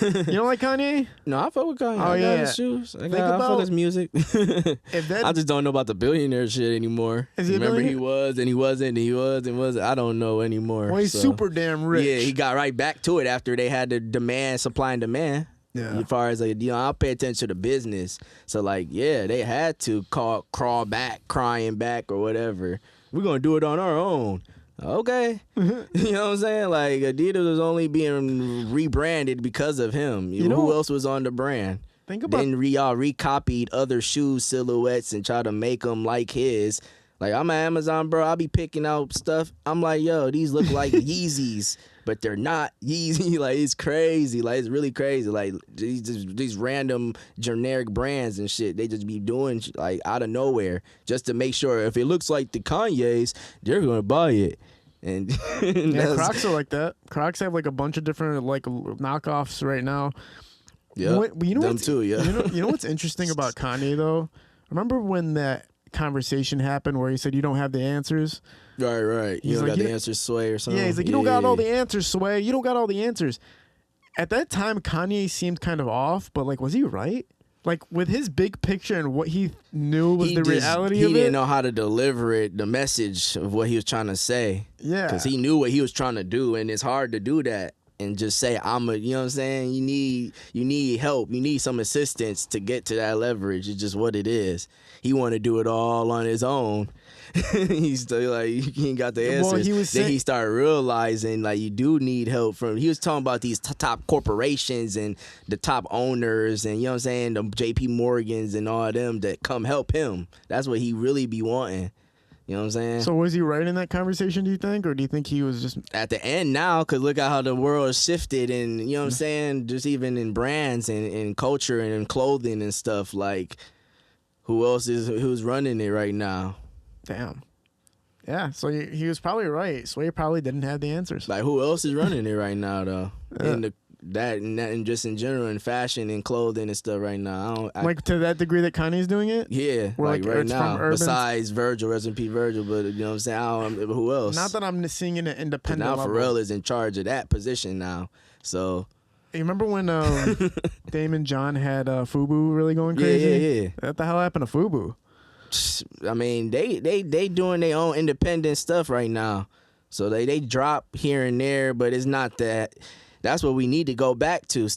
You don't like Kanye? No, I fuck with Kanye. Oh, I got his shoes. I fuck his music. I just don't know about the billionaire shit anymore. Is he Remember he was and he wasn't and he was and wasn't. I don't know anymore. Well, he's super damn rich. Yeah, he got right back to it after they had the supply and demand. Yeah. As far as like, I'll pay attention to the business. So like, yeah, they had to crawl back, crying back or whatever. We're gonna do it on our own. Okay. You know what I'm saying? Like, Adidas was only being rebranded because of him. Who else was on the brand? Think about Then y'all recopied other shoe silhouettes and try to make them like his. Like, I'm at Amazon, bro. I be picking out stuff. I'm like, yo, these look like Yeezys, but they're not Yeezy. Like, it's crazy. Like, it's really crazy. Like, these random generic brands and shit, they just be doing, like, out of nowhere just to make sure if it looks like the Kanye's, they're going to buy it. And yeah, Crocs are like that. Crocs have, like, a bunch of different, like, knockoffs right now. Yeah, them too, you know what's interesting about Kanye, though? Remember when that conversation happened where he said you don't have the answers? Right. You don't got the answers, Sway, or something? Yeah, he's like, you don't got all the answers, Sway. You don't got all the answers. At that time, Kanye seemed kind of off, but, like, was he right? Like, with his big picture and what he knew was reality of it. He didn't know how to deliver it, the message of what he was trying to say. Yeah. Because he knew what he was trying to do, and it's hard to do that and just say, you know what I'm saying? You need help. You need some assistance to get to that leverage. It's just what it is. He want to do it all on his own. He's still like, he ain't got the answers. Then he started realizing, like, you do need help from. He was talking about these top corporations and the top owners and, you know what I'm saying, the JP Morgans and all of them that come help him. That's what he really be wanting. You know what I'm saying? So was he right in that conversation, do you think? Or do you think he was just... At the end now, because look at how the world has shifted and, you know what I'm saying, just even in brands and culture and in clothing and stuff, like, who's running it right now? Damn. Yeah, so he was probably right. Sway probably didn't have the answers. Like, who else is running it right now, though? Yeah. And just in general, in fashion and clothing and stuff right now. Like, to that degree that Kanye's doing it? Yeah, like right now. Besides Virgil, rest in peace Virgil, but you know what I'm saying? Who else? Not that I'm seeing it independent now level. Pharrell is in charge of that position now, so... You remember when Damon John had FUBU really going crazy? Yeah. What the hell happened to FUBU? I mean, they doing their own independent stuff right now. So they drop here and there, but it's not that. That's what we need to go back to.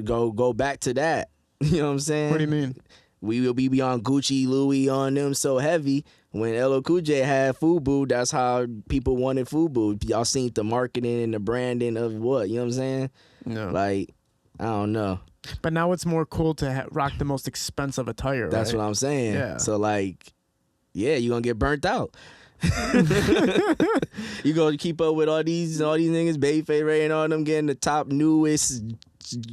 Go back to that. You know what I'm saying? What do you mean? We will be on Gucci, Louis on them so heavy. When LL Cool J had FUBU, that's how people wanted FUBU. Y'all seen the marketing and the branding of what? You know what I'm saying? No. Like, I don't know. But now it's more cool to rock the most expensive attire, That's right? what I'm saying. Yeah. So, like, yeah, you're going to get burnt out. You gonna keep up with all these niggas, BabyFace Ray and all them getting the top newest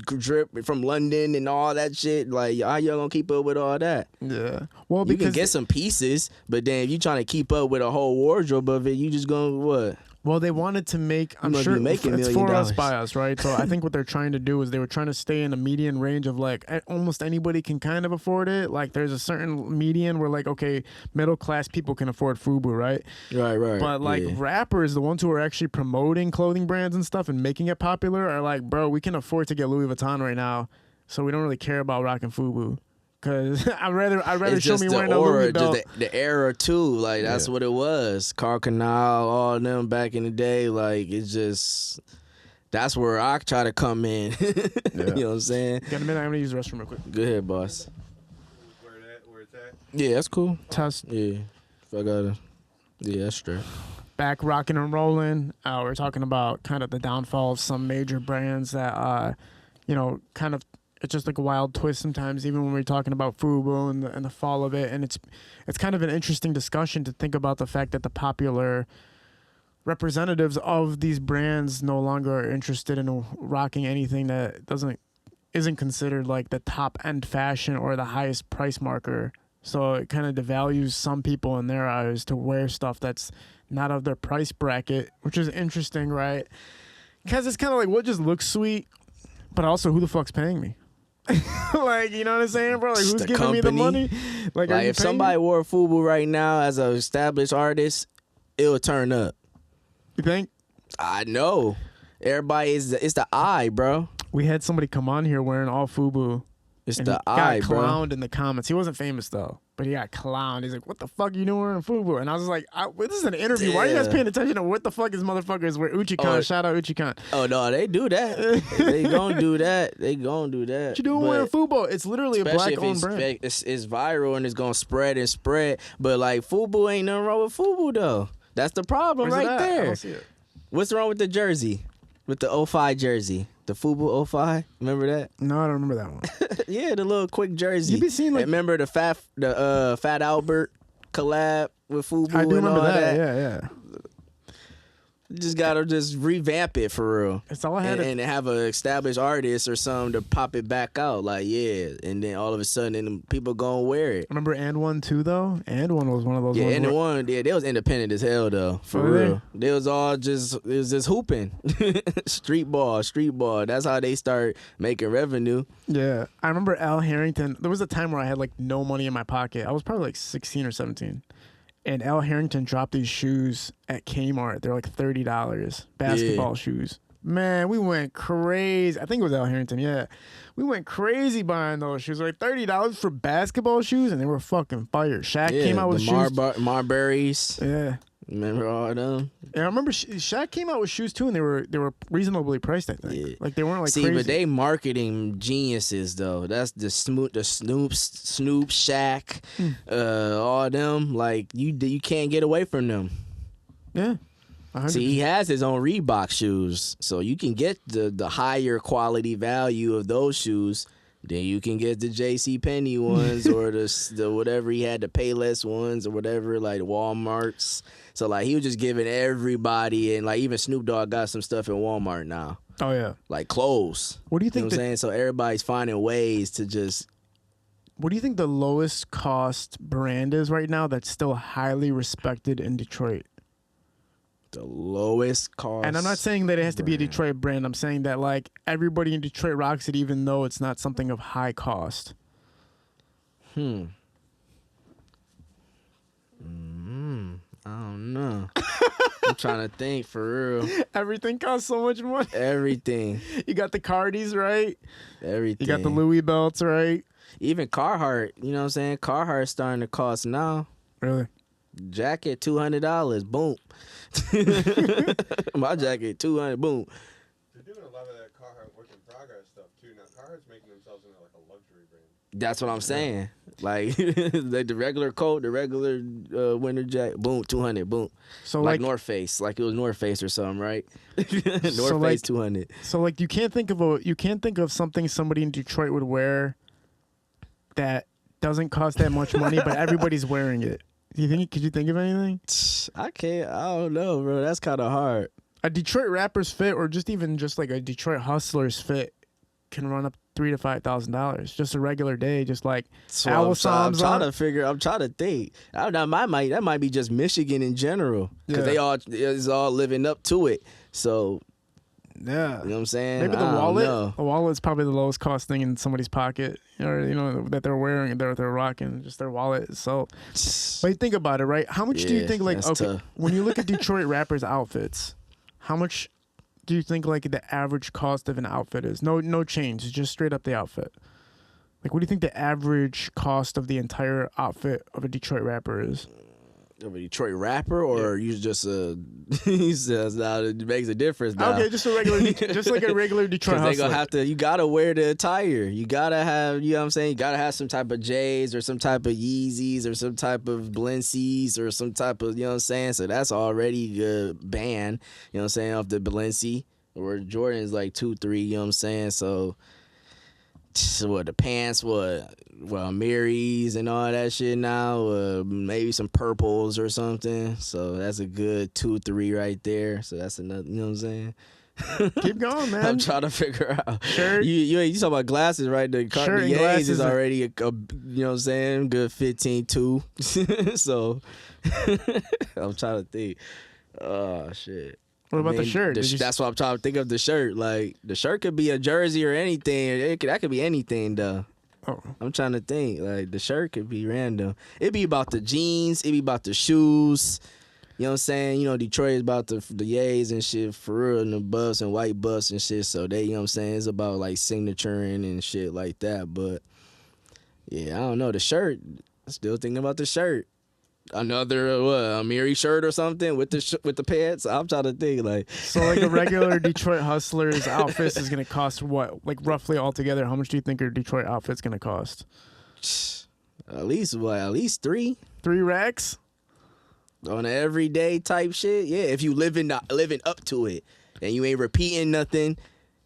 drip from London and all that shit. Like, how y'all gonna keep up with all that? Yeah. Well, you can get some pieces, but then if you trying to keep up with a whole wardrobe of it, you just gonna what? Well, they wanted to make, I'm sure it's for us by us, right? So I think what they're trying to do is they were trying to stay in a median range of, like, almost anybody can kind of afford it. Like, there's a certain median where, like, okay, middle class people can afford FUBU, right? Right. But, like, rappers, the ones who are actually promoting clothing brands and stuff and making it popular are like, bro, we can afford to get Louis Vuitton right now, so we don't really care about rocking FUBU. Cause I'd rather show me wearing a Louis belt. Just the era too, like that's what it was. Carl Canal, all of them back in the day, like it's just that's where I try to come in. You know what I'm saying? Got a minute? I'm gonna use the restroom real quick. Go ahead, boss. Where it's at? Yeah, that's cool. Test. Yeah, if I gotta. Yeah, that's straight. Back rocking and rolling. We're talking about kind of the downfall of some major brands that, kind of. It's just like a wild twist sometimes, even when we're talking about FUBU and the fall of it. And it's kind of an interesting discussion to think about the fact that the popular representatives of these brands no longer are interested in rocking anything that isn't considered like the top end fashion or the highest price marker. So it kind of devalues some people in their eyes to wear stuff that's not of their price bracket, which is interesting, right? Because it's kind of like, what just looks sweet, but also who the fuck's paying me? Like, you know what I'm saying, bro? Like, who's the giving company. me the money? Like if somebody wore FUBU right now as an established artist, it would turn up. You think? I know. Everybody it's the eye, bro. We had somebody come on here wearing all FUBU. It's and the he eye, got bro. clowned in the comments. He wasn't famous though, but he got clowned. He's like, "What the fuck you doing wearing FUBU?" And I was like, "This is an interview. Why are you guys paying attention to what the fuck is motherfuckers wear?" Uchicon, shout out Uchicon. Oh no, they do that. They gonna do that. What you doing wearing FUBU? It's literally a black-owned brand. It's viral and it's gonna spread and spread. But like FUBU, ain't nothing wrong with FUBU though. That's the problem Where's it right at? I there. don't see it. What's wrong with the jersey? With the 05 jersey? The FUBU 05? Remember that? No, I don't remember that one. Yeah, the little quick jersey. You be seeing like Remember the Fat Albert collab with FUBU I do and remember all that? Yeah. You just gotta just revamp it for real. It's all I had. And have an established artist or something to pop it back out. Like, yeah. And then all of a sudden, then people gonna wear it. Remember And One too though? And One was one of those Yeah, ones. and the where- one, yeah, they was independent as hell though, for Were they? real. They was all just, it was just hooping, street ball. That's how they start making revenue. Yeah, I remember Al Harrington. There was a time where I had like no money in my pocket. I was probably like 16 or 17. And Al Harrington dropped these shoes at Kmart. They're like $30, basketball shoes. Man, we went crazy. I think it was Al Harrington, yeah. We went crazy buying those shoes. Like $30 for basketball shoes, and they were fucking fire. Shaq came out with shoes. Marburys. Yeah. Remember all of them? And I remember Shaq came out with shoes too, and they were reasonably priced, I think. Yeah. Like they weren't like See, crazy. but they marketing geniuses though. That's the Snoop, Shaq, all them. Like you can't get away from them. Yeah. 100%. See, he has his own Reebok shoes, so you can get the higher quality value of those shoes. Then you can get the J.C. Penney ones or the whatever he had, the Payless ones or whatever, like Walmart's. So like he was just giving everybody, and like even Snoop Dogg got some stuff in Walmart now, Oh yeah. like clothes. What do you You know think? what I'm saying? So everybody's finding ways to just. What do you think the lowest cost brand is right now that's still highly respected in Detroit? The lowest cost. And I'm not saying that it has to be a Detroit brand. I'm saying that like everybody in Detroit rocks it, even though it's not something of high cost. I don't know. I'm trying to think for real. Everything costs so much money. Everything. You got the Cardis, right? Everything. You got the Louis belts, right? Even Carhartt, you know what I'm saying? Carhartt's starting to cost now. Really? Jacket, $200. Boom. My jacket, $200. Boom. They're doing a lot of that Carhartt work in progress stuff too. Now Carhartt's making themselves into like a luxury brand. That's what I'm saying. Like, like the regular coat, the regular winter jacket, boom, $200. Boom. So like like North Face, like it was North Face or something, right? North So, Face, like- $200. So like you can't think of something somebody in Detroit would wear that doesn't cost that much money, but everybody's wearing it. Could you think of anything? I don't know, bro. That's kind of hard. A Detroit rapper's fit, or just like a Detroit hustler's fit, can run up $3,000 to $5,000. Just a regular day, just like So Owl I'm Psalms trying on. I'm trying to think. That might be just Michigan in general, because Yeah. it's all living up to it. So Yeah. you know what I'm saying? Maybe the I don't wallet. know. The wallet's probably the lowest cost thing in somebody's pocket, or that they're wearing and they're rocking. Just their wallet. So, but you think about it, right? How much do you Yeah, think, like, that's okay, tough. when you look at Detroit rappers' outfits, how much do you think like the average cost of an outfit is? No change, just straight up the outfit. Like, what do you think the average cost of the entire outfit of a Detroit rapper is? Of a Detroit rapper, or you just he says now it makes a difference now. Okay, just like a regular Detroit Because they hustler. gonna you gotta wear the attire. You gotta have, you know what I'm saying? You gotta have some type of J's or some type of Yeezys or some type of Balenci's or some type of, you know what I'm saying? So that's already a ban, you know what I'm saying, off the Balenci. Or Jordan's like 2-3, you know what I'm saying? So what, the pants, Marys and all that shit now, maybe some purples or something. So that's a good 2-3 right there. So that's another, you know what I'm saying? Keep going, man. I'm trying to figure out. Shirt. You talk about glasses, right? The Shirt and Cartier's glasses is and- already you know what I'm saying, good 15-2. So I'm trying to think. Oh shit. What about the shirt? Did you- That's what I'm trying to think of. The shirt, like the shirt could be a jersey or anything. That could be anything though. Oh. I'm trying to think. Like the shirt could be random. It'd be about the jeans. It'd be about the shoes. You know what I'm saying? You know, Detroit is about the yays and shit for real, and the buffs and white buffs and shit. So they, you know what I'm saying? It's about like signaturing and shit like that. But yeah, I don't know. The shirt. Still thinking about the shirt. Another a Mary shirt or something with the pants. I'm trying to think like. So like a regular Detroit hustler's outfit is gonna cost what? Like roughly altogether, how much do you think your Detroit outfit's gonna cost? At least 3. 3 racks? on an everyday type shit, yeah. If you living up to it and you ain't repeating nothing,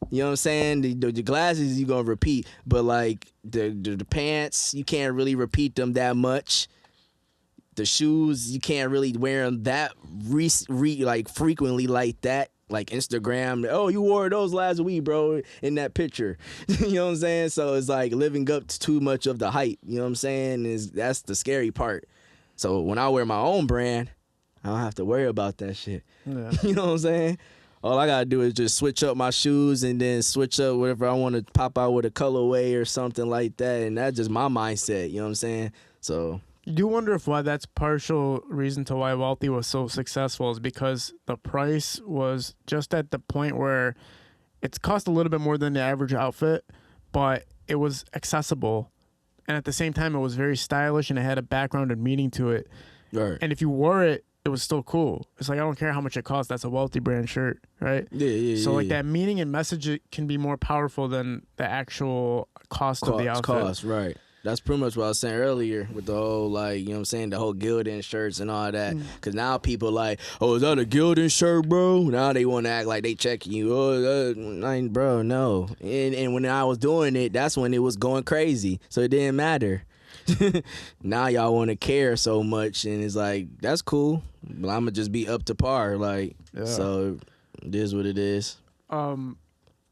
you know what I'm saying? The glasses you gonna repeat, but like the pants, you can't really repeat them that much. The shoes, you can't really wear them that like frequently like that. Like Instagram, oh, you wore those last week, bro, in that picture. You know what I'm saying? So it's like living up to too much of the hype. You know what I'm saying? That's the scary part. So when I wear my own brand, I don't have to worry about that shit. Yeah. You know what I'm saying? All I gotta do is just switch up my shoes and then switch up whatever I want to pop out with a colorway or something like that. And that's just my mindset. You know what I'm saying? So You do wonder if why that's partial reason to why Wealthy was so successful is because the price was just at the point where it's cost a little bit more than the average outfit, but it was accessible. And at the same time, it was very stylish and it had a background and meaning to it. right. And if you wore it, it was still cool. It's like, I don't care how much it costs. That's a Wealthy brand shirt, right? Yeah. So like that meaning and message it can be more powerful than the actual cost of the outfit. Cost, right. That's pretty much what I was saying earlier with the whole, like, you know what I'm saying, the whole Gildan shirts and all that. Because now people like, oh, is that a Gildan shirt, bro? Now they want to act like they checking you. Oh, bro, no. And when I was doing it, that's when it was going crazy. So it didn't matter. Now y'all want to care so much, and it's like, that's cool. But I'm going to just be up to par. Like, so it is what it is.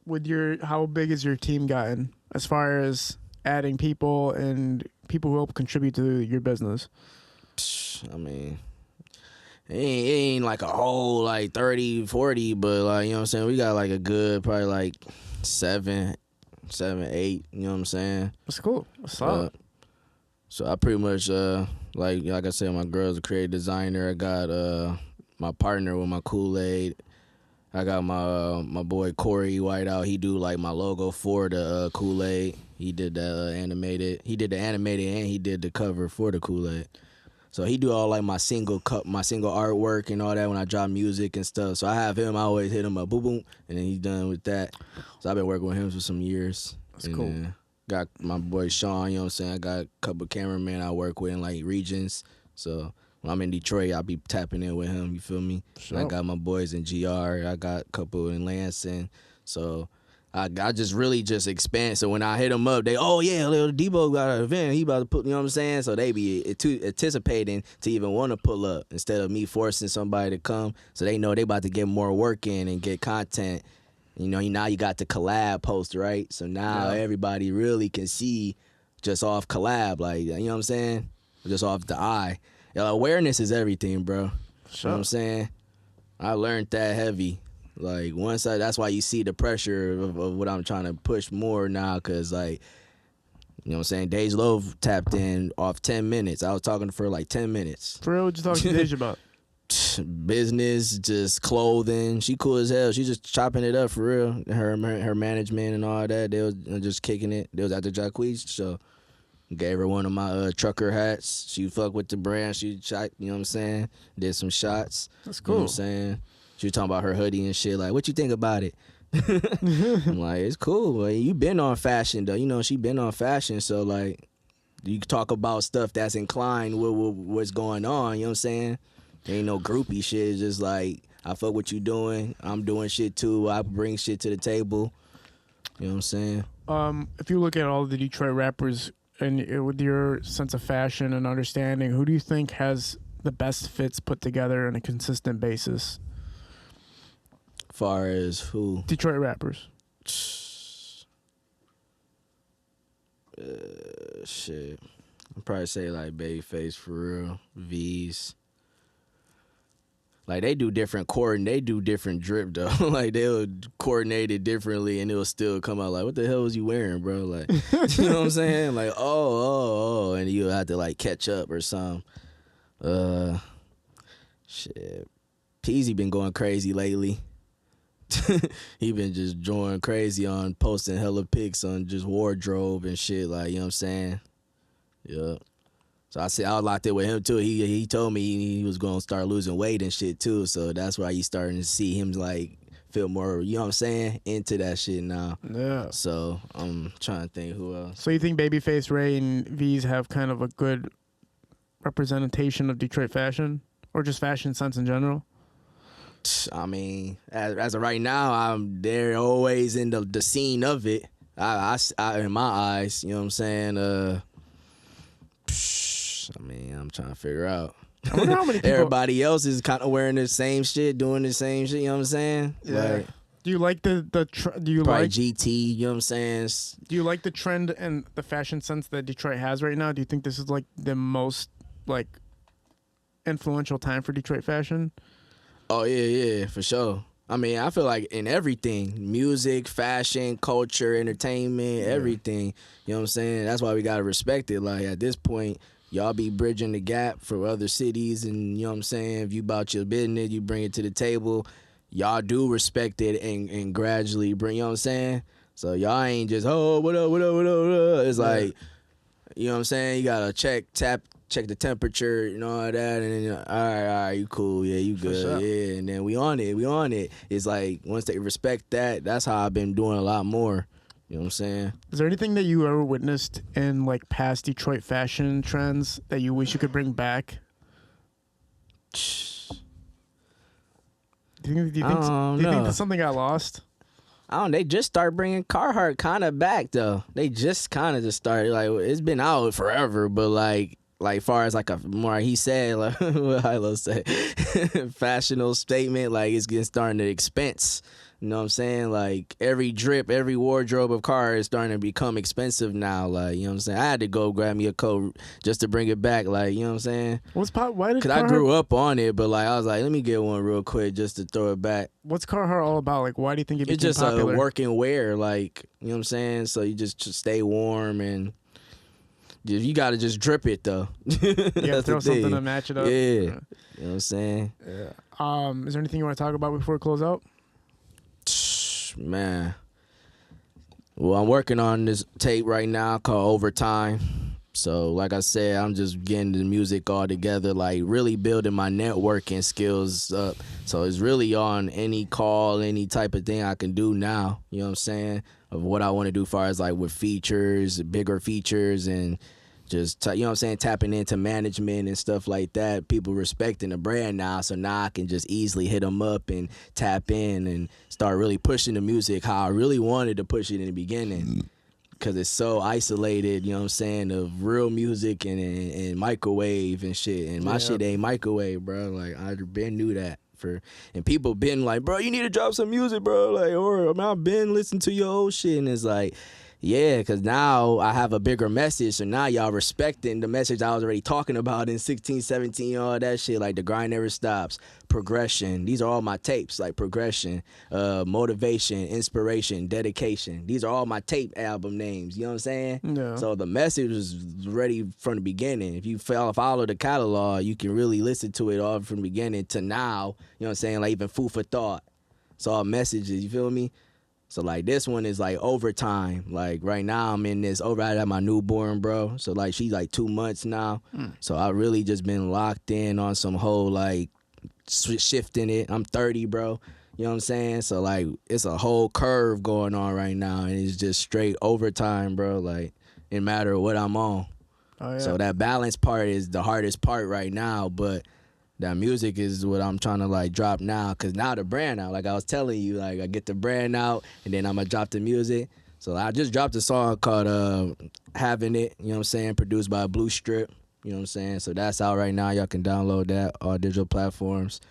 With how big has your team gotten as far as adding people and people who help contribute to your business? I mean, it ain't like a whole like 30, 40, but like, you know what I'm saying? We got like a good probably like 7, 8, you know what I'm saying? That's cool. That's solid. So I pretty much, like I said, my girl's a creative designer. I got my partner with my Kool-Aid. I got my boy Corey Whiteout. He do like my logo for the Kool-Aid. He did the animated. He did the animated and he did the cover for the Kool-Aid. So he do all like my single artwork and all that when I drop music and stuff. So I have him. I always hit him up, boom, boom, and then he's done with that. So I've been working with him for some years. That's cool. Got my boy Sean. You know what I'm saying? I got a couple cameramen I work with in like regions. So when I'm in Detroit, I'll be tapping in with him. You feel me? Sure. And I got my boys in GR. I got a couple in Lansing. So I just really just expand. So when I hit them up, they, oh yeah, little Debo got an event. He about to put, you know what I'm saying? So they be anticipating to even want to pull up instead of me forcing somebody to come. So they know they about to get more work in and get content. You know, now you got the collab post, right? So now everybody really can see just off collab, like, you know what I'm saying? Just off the eye. Awareness is everything, bro. Sure. You know what I'm saying? I learned that heavy. Like, that's why you see the pressure of what I'm trying to push more now, because, like, you know what I'm saying? Dej Loaf tapped in off 10 minutes. I was talking for like 10 minutes. For real, what you talking to Dej about? Business, just clothing. She cool as hell. She just chopping it up for real. Her management and all that, they was just kicking it. They was at the Jacquees show. Gave her one of my trucker hats. She fuck with the brand. She shot, you know what I'm saying? Did some shots. That's cool. You know what I'm saying? She was talking about her hoodie and shit. Like, what you think about it? I'm like, it's cool. Like, you been on fashion, though. You know, she been on fashion. So, like, you talk about stuff that's inclined with what's going on. You know what I'm saying? Ain't no groupie shit. It's just like, I fuck what you doing. I'm doing shit, too. I bring shit to the table. You know what I'm saying? If you look at all the Detroit rappers and with your sense of fashion and understanding, who do you think has the best fits put together on a consistent basis? Far as who? Detroit rappers. Shit. I'd probably say like BabyFace for real. V's. Like, they do different they do different drip, though. Like, they'll coordinate it differently, and it'll still come out like, what the hell was you wearing, bro? Like, you know what I'm saying? Like, oh, and you'll have to, like, catch up or something. Shit. Peasy been going crazy lately. He been just drawing crazy on posting hella pics on just wardrobe and shit, like, you know what I'm saying? Yeah. So I said I was locked in with him too. He told me he was gonna start losing weight and shit too. So that's why you starting to see him like feel more, you know what I'm saying, into that shit now. Yeah. So I'm trying to think who else. So you think BabyFace Ray and V's have kind of a good representation of Detroit fashion, or just fashion sense in general? I mean, as of right now, they're always in the scene of it. I in my eyes, you know what I'm saying? I mean, I'm trying to figure out. I wonder how many people. Everybody else is kind of wearing the same shit, doing the same shit. You know what I'm saying? Yeah. Like, Do you like do you probably like GT? You know what I'm saying? Do you like the trend and the fashion sense that Detroit has right now? Do you think this is like the most like influential time for Detroit fashion? Oh yeah, for sure. I mean, I feel like in everything, music, fashion, culture, entertainment, everything. You know what I'm saying? That's why we gotta respect it. Like at this point, y'all be bridging the gap for other cities, and you know what I'm saying? If you about your business, you bring it to the table. Y'all do respect it and gradually bring, you know what I'm saying? So y'all ain't just, oh, what up. It's like, you know what I'm saying? You gotta check the temperature, you know, all that, and then, all right, you cool, yeah, you good, sure. yeah, and then we on it. It's like, once they respect that, that's how I've been doing a lot more, you know what I'm saying? Is there anything that you ever witnessed in like past Detroit fashion trends that you wish you could bring back? Do you think that something got lost? They just started bringing Carhartt kind of back, though. They just kind of just started, like, it's been out forever, but, like far as, like, a more, he said, like, what Hilo said, fashionable statement, like, it's getting starting to expense. You know what I'm saying? Like, every drip, every wardrobe of car is starting to become expensive now. Like, you know what I'm saying? I had to go grab me a coat just to bring it back. Like, you know what I'm saying? Why did Because I grew up on it, but, like, I was like, let me get one real quick just to throw it back. What's Carhartt all about? Like, why do you think it became It's just popular? a working wear, like, you know what I'm saying? So you just stay warm and you got to just drip it, though. You have to throw something to match it up. Yeah. You know what I'm saying? Yeah. Is there anything you want to talk about before we close out? Man. Well, I'm working on this tape right now called Overtime. So, like I said, I'm just getting the music all together, like really building my networking skills up. So it's really on any call, any type of thing I can do now, you know what I'm saying, of what I want to do as far as like with features, bigger features, and just, you know what I'm saying, tapping into management and stuff like that. People respecting the brand now, so now I can just easily hit them up and tap in and start really pushing the music how I really wanted to push it in the beginning. Because it's so isolated, you know what I'm saying, of real music and microwave and shit. And my shit ain't microwave, bro. Like, I been knew that. And people been like, bro, you need to drop some music, bro. Like, or I mean, I've been listening to your old shit. And it's like, yeah, because now I have a bigger message. So now y'all respecting the message I was already talking about in 16, 17, all that shit. Like, the grind never stops. Progression. These are all my tapes. Like, progression, motivation, inspiration, dedication. These are all my tape album names. You know what I'm saying? Yeah. So the message was ready from the beginning. If you follow the catalog, you can really listen to it all from the beginning to now. You know what I'm saying? Like, even food for thought. It's all messages. You feel me? So, like, this one is, like, overtime. Like, right now I'm in this I have my newborn, bro. So, like, she's, like, 2 months now. So, I really just been locked in on some whole, like, shifting it. I'm 30, bro. You know what I'm saying? So, like, it's a whole curve going on right now. And it's just straight overtime, bro. Like, no matter what I'm on. Oh, yeah. So, that balance part is the hardest part right now. But that music is what I'm trying to, like, drop now. Because now the brand out. Like I was telling you, like, I get the brand out, and then I'm going to drop the music. So I just dropped a song called Having It, you know what I'm saying, produced by Blue Strip. You know what I'm saying? So that's out right now. Y'all can download that, all digital platforms.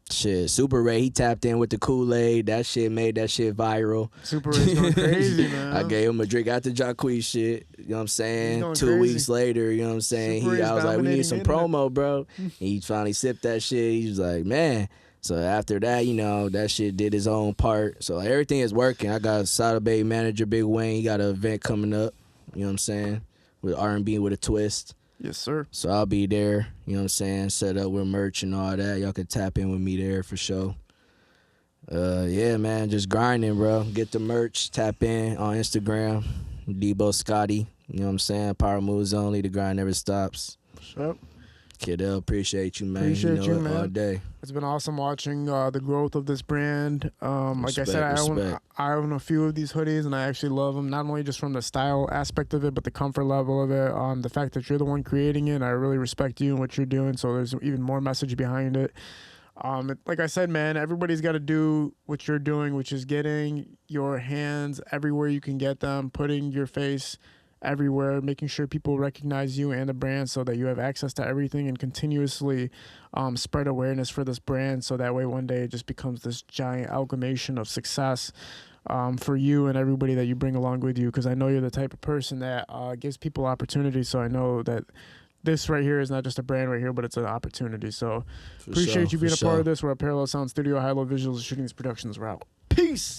Super Ray, he tapped in with the Kool-Aid. That shit made that shit viral. Super Ray's going crazy, man. I gave him a drink after Jacquees shit. You know what I'm saying? He's 2 going weeks crazy. later, you know what I'm saying? Super I was Ray's like, we need some dominating promo, bro. And he finally sipped that shit. He was like, man. So after that, you know, that shit did his own part. So like, everything is working. I got Sada Baby manager, Big Wayne. He got an event coming up. You know what I'm saying? With R&B with a twist. Yes, sir. So I'll be there, you know what I'm saying, set up with merch and all that. Y'all can tap in with me there for sure. Yeah, man, just grinding, bro. Get the merch, tap in on Instagram, Debo Scotty, you know what I'm saying, power moves only, the grind never stops. What's up? Kiddo, appreciate you, man. Appreciate you, man. All day. It's been awesome watching the growth of this brand. Like I said, Respect. I own a few of these hoodies, and I actually love them, not only just from the style aspect of it, but the comfort level of it. The fact that you're the one creating it, I really respect you and what you're doing, so there's even more message behind it. Like I said, man, everybody's got to do what you're doing, which is getting your hands everywhere you can get them, putting your face everywhere, making sure people recognize you and the brand so that you have access to everything, and continuously spread awareness for this brand so that way one day it just becomes this giant amalgamation of success for you and everybody that you bring along with you, because I know you're the type of person that gives people opportunities. So I know that this right here is not just a brand right here, but it's an opportunity. So appreciate you being a part of this. We're at Parallel Sound Studio, High Low Visuals, shooting these productions. We're out. Peace.